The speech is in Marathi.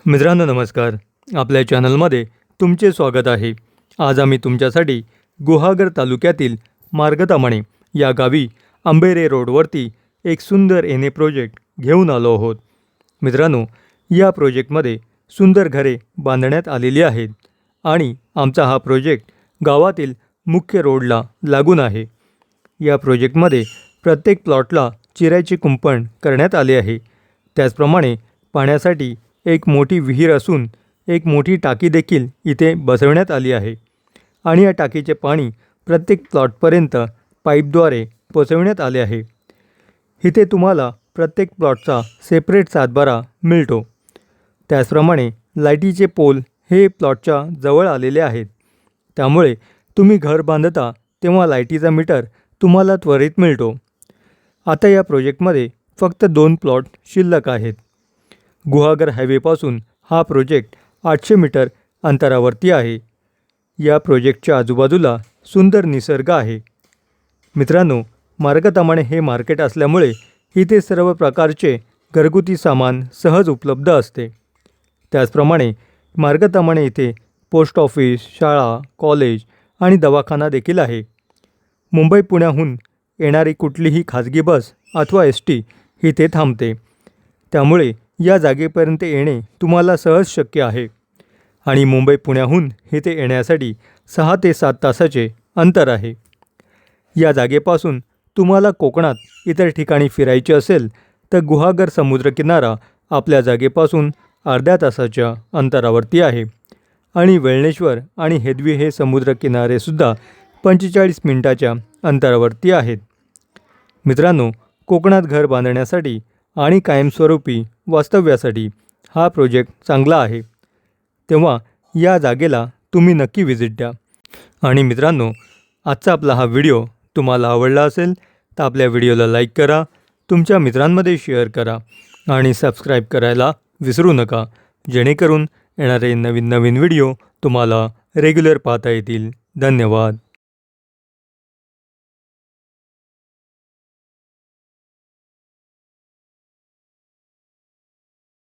मित्रांनो नमस्कार. आपल्या चॅनलमध्ये तुमचे स्वागत आहे. आज आम्ही तुमच्यासाठी गुहागर तालुक्यातील मार्गतामणे या गावी अंबेरे रोडवरती एक सुंदर एने प्रोजेक्ट घेऊन आलो आहोत. मित्रांनो, या प्रोजेक्टमध्ये सुंदर घरे बांधण्यात आलेली आहेत आणि आमचा हा प्रोजेक्ट गावातील मुख्य रोडला लागून आहे. या प्रोजेक्टमध्ये प्रत्येक प्लॉटला चिऱ्याचे कुंपण करण्यात आले आहे. त्याचप्रमाणे पाण्यासाठी एक मोठी विहीर असून एक मोठी टाकी देखील इथे बसवण्यात आली आहे आणि या टाकीचे पाणी प्रत्येक प्लॉटपर्यंत पाईपद्वारे पोचवण्यात आले आहे. इथे तुम्हाला प्रत्येक प्लॉटचा सेपरेट सातबारा मिळतो. त्याचप्रमाणे लाईटीचे पोल हे प्लॉटच्या जवळ आलेले आहेत. त्यामुळे तुम्ही घर बांधता तेव्हा लाईटीचा मीटर तुम्हाला त्वरित मिळतो. आता या प्रोजेक्टमध्ये फक्त 2 प्लॉट शिल्लक आहेत. गुहागर हायवेपासून हा प्रोजेक्ट 800 मीटर अंतरावरती आहे. या प्रोजेक्टच्या आजूबाजूला सुंदर निसर्ग आहे. मित्रांनो, मार्गतामणे हे मार्केट असल्यामुळे इथे सर्व प्रकारचे घरगुती सामान सहज उपलब्ध असते. त्याचप्रमाणे मार्गतामणे इथे पोस्ट ऑफिस, शाळा, कॉलेज आणि दवाखाना देखील आहे. मुंबई पुण्याहून येणारी कुठलीही खाजगी बस अथवा ST इथे थांबते. त्यामुळे या जागेपर्यंत येणे तुम्हाला सहज शक्य आहे आणि मुंबई पुण्याहून इथे येण्यासाठी 6 ते 7 तासाचे अंतर आहे. या जागेपासून तुम्हाला कोकणात इतर ठिकाणी फिरायचे असेल तर गुहागर समुद्रकिनारा आपल्या जागेपासून अर्ध्या तासाच्या अंतरावरती आहे आणि वेळणेश्वर आणि हेदवी हे समुद्रकिनारेसुद्धा 45 मिनिटाच्या अंतरावरती आहेत. मित्रांनो, कोकणात घर बांधण्यासाठी आणि कायमस्वरूपी वास्तव्यासाठी हा प्रोजेक्ट चांगला आहे. तेव्हा या जागेला तुम्ही नक्की व्हिजिट द्या. आणि मित्रांनो, आजचा आपला हा व्हिडिओ तुम्हाला आवडला असेल तर आपल्या व्हिडिओला लाईक करा, तुमच्या मित्रांमध्ये शेअर करा आणि सबस्क्राईब करायला विसरू नका, जेणेकरून येणारे नवीन व्हिडिओ तुम्हाला रेग्युलर पाहता येतील. धन्यवाद.